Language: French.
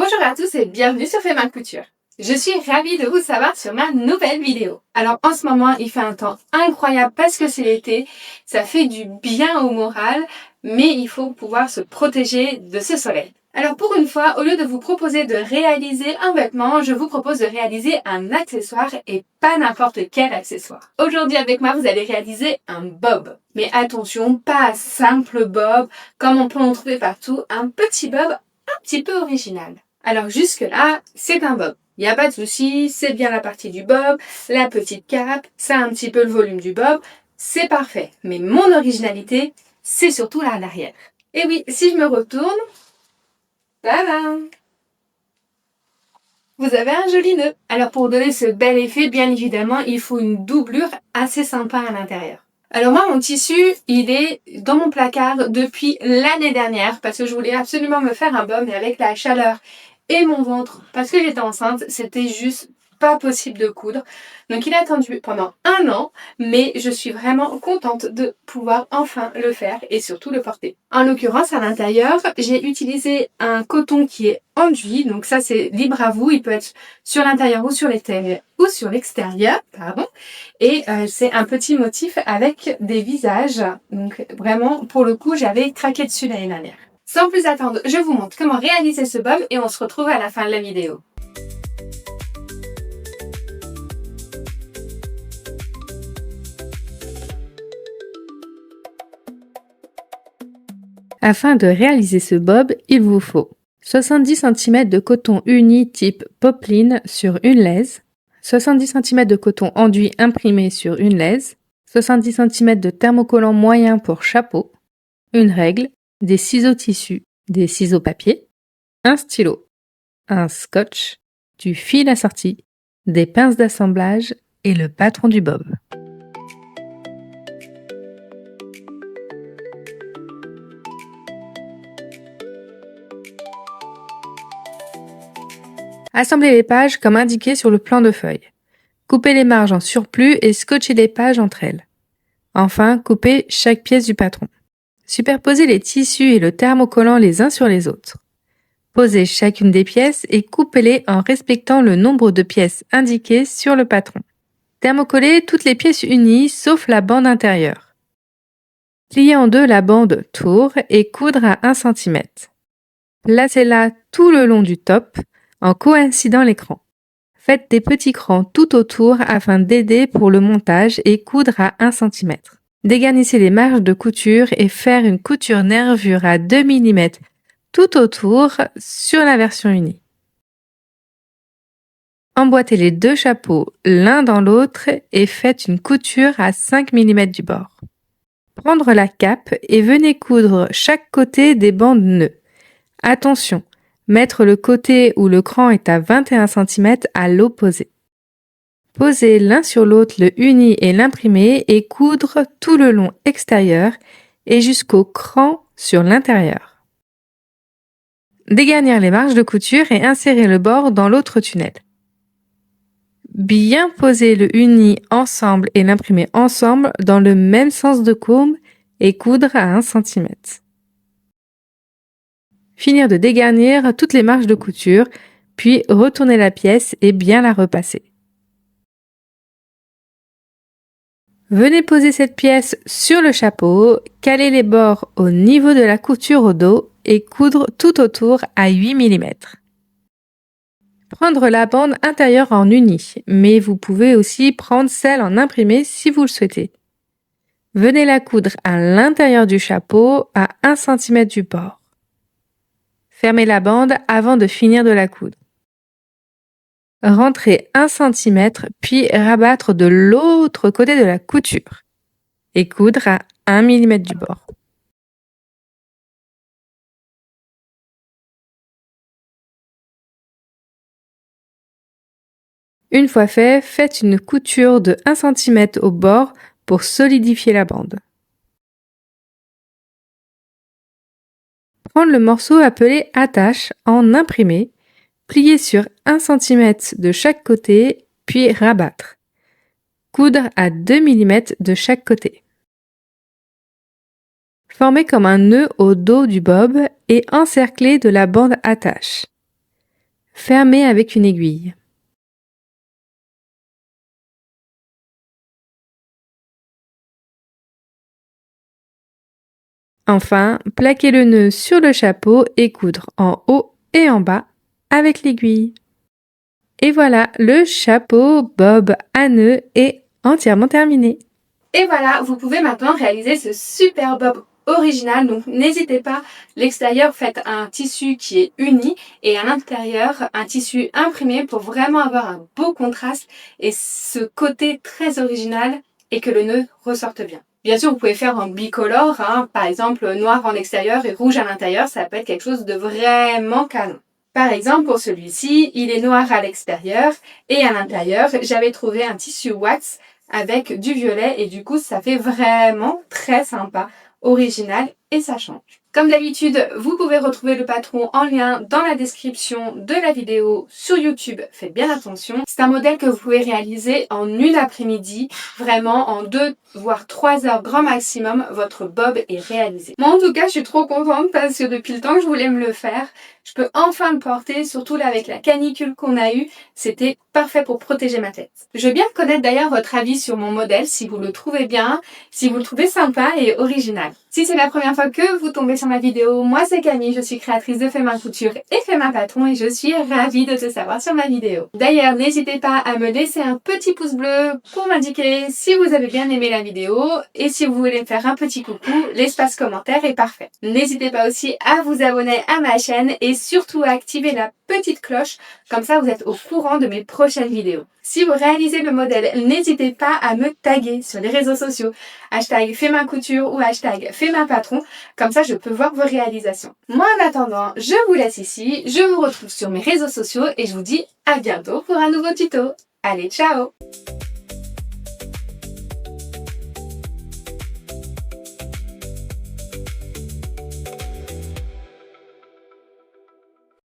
Bonjour à tous et bienvenue sur Fais ma couture. Je suis ravie de vous savoir sur ma nouvelle vidéo. Alors en ce moment, il fait un temps incroyable parce que c'est l'été. Ça fait du bien au moral, mais il faut pouvoir se protéger de ce soleil. Alors pour une fois, au lieu de vous proposer de réaliser un vêtement, je vous propose de réaliser un accessoire et pas n'importe quel accessoire. Aujourd'hui avec moi, vous allez réaliser un bob. Mais attention, pas un simple bob comme on peut en trouver partout, un petit bob un petit peu original. Alors jusque-là, c'est un bob. Il n'y a pas de souci, c'est bien la partie du bob, la petite cape, ça a un petit peu le volume du bob, c'est parfait. Mais mon originalité, c'est surtout là à l'arrière. Et oui, si je me retourne, tadam! Vous avez un joli nœud. Alors pour donner ce bel effet, bien évidemment, il faut une doublure assez sympa à l'intérieur. Alors moi, mon tissu, il est dans mon placard depuis l'année dernière parce que je voulais absolument me faire un bob, mais avec la chaleur et mon ventre, parce que j'étais enceinte, c'était juste pas possible de coudre. Donc il a attendu pendant 1 an, mais je suis vraiment contente de pouvoir enfin le faire et surtout le porter. En l'occurrence, à l'intérieur, j'ai utilisé un coton qui est enduit, donc ça c'est libre à vous, il peut être sur l'intérieur ou sur l'extérieur, pardon. Et c'est un petit motif avec des visages, donc vraiment pour le coup j'avais craqué dessus l'année dernière. Sans plus attendre, je vous montre comment réaliser ce bob et on se retrouve à la fin de la vidéo. Afin de réaliser ce bob, il vous faut 70 cm de coton uni type popeline sur une laise, 70 cm de coton enduit imprimé sur une laise, 70 cm de thermocollant moyen pour chapeau, une règle, des ciseaux tissu, des ciseaux papier, un stylo, un scotch, du fil assorti, des pinces d'assemblage et le patron du bob. Assemblez les pages comme indiqué sur le plan de feuille. Coupez les marges en surplus et scotchez les pages entre elles. Enfin, coupez chaque pièce du patron. Superposez les tissus et le thermocollant les uns sur les autres. Posez chacune des pièces et coupez-les en respectant le nombre de pièces indiquées sur le patron. Thermocollez toutes les pièces unies sauf la bande intérieure. Pliez en deux la bande tour et coudre à 1 cm. Placez-la tout le long du top en coïncidant les crans. Faites des petits crans tout autour afin d'aider pour le montage et coudre à 1 cm. Dégarnissez les marges de couture et faire une couture nervure à 2 mm tout autour sur la version unie. Emboîtez les deux chapeaux l'un dans l'autre et faites une couture à 5 mm du bord. Prendre la cape et venez coudre chaque côté des bandes nœuds. Attention, mettre le côté où le cran est à 21 cm à l'opposé. Posez l'un sur l'autre le uni et l'imprimé et coudre tout le long extérieur et jusqu'au cran sur l'intérieur. Dégarnir les marges de couture et insérer le bord dans l'autre tunnel. Bien poser le uni ensemble et l'imprimé ensemble dans le même sens de courbe et coudre à 1 cm. Finir de dégarnir toutes les marges de couture, puis retourner la pièce et bien la repasser. Venez poser cette pièce sur le chapeau, caler les bords au niveau de la couture au dos et coudre tout autour à 8 mm. Prendre la bande intérieure en uni, mais vous pouvez aussi prendre celle en imprimé si vous le souhaitez. Venez la coudre à l'intérieur du chapeau à 1 cm du bord. Fermez la bande avant de finir de la coudre. Rentrez 1 cm puis rabattre de l'autre côté de la couture et coudre à 1 mm du bord. Une fois fait, faites une couture de 1 cm au bord pour solidifier la bande. Prendre le morceau appelé attache en imprimé, plier sur 1 cm de chaque côté, puis rabattre. Coudre à 2 mm de chaque côté. Formez comme un nœud au dos du bob et encercler de la bande attache. Fermez avec une aiguille. Enfin, plaquez le nœud sur le chapeau et coudre en haut et en bas avec l'aiguille. Et voilà, le chapeau bob à nœud est entièrement terminé. Et voilà, vous pouvez maintenant réaliser ce super bob original. Donc n'hésitez pas, l'extérieur faites un tissu qui est uni et à l'intérieur un tissu imprimé pour vraiment avoir un beau contraste et ce côté très original et que le nœud ressorte bien. Bien sûr, vous pouvez faire en bicolore, par exemple noir en extérieur et rouge à l'intérieur, ça peut être quelque chose de vraiment canon. Par exemple, pour celui-ci, il est noir à l'extérieur et à l'intérieur, j'avais trouvé un tissu wax avec du violet et du coup, ça fait vraiment très sympa, original et ça change. Comme d'habitude, vous pouvez retrouver le patron en lien dans la description de la vidéo sur YouTube. Faites bien attention. C'est un modèle que vous pouvez réaliser en une après-midi. Vraiment, en 2 voire 3 heures grand maximum, votre bob est réalisé. Moi, en tout cas, je suis trop contente parce que depuis le temps que je voulais me le faire, je peux enfin le porter, surtout là avec la canicule qu'on a eue. C'était parfait pour protéger ma tête. Je veux bien connaître d'ailleurs votre avis sur mon modèle, si vous le trouvez bien, si vous le trouvez sympa et original. Si c'est la première fois que vous tombez sur ma vidéo, moi c'est Camille, je suis créatrice de Fais Main Couture et Fais Main Patron et je suis ravie de te savoir sur ma vidéo. D'ailleurs, n'hésitez pas à me laisser un petit pouce bleu pour m'indiquer si vous avez bien aimé la vidéo et si vous voulez me faire un petit coucou, l'espace commentaire est parfait. N'hésitez pas aussi à vous abonner à ma chaîne et surtout à activer la petite cloche, comme ça vous êtes au courant de mes prochaines vidéos. Si vous réalisez le modèle, n'hésitez pas à me taguer sur les réseaux sociaux, hashtag Fais Main Couture ou hashtag Fais Main Patron, comme ça je peux voir vos réalisations. Moi en attendant, je vous laisse ici, je vous retrouve sur mes réseaux sociaux et je vous dis à bientôt pour un nouveau tuto. Allez, ciao!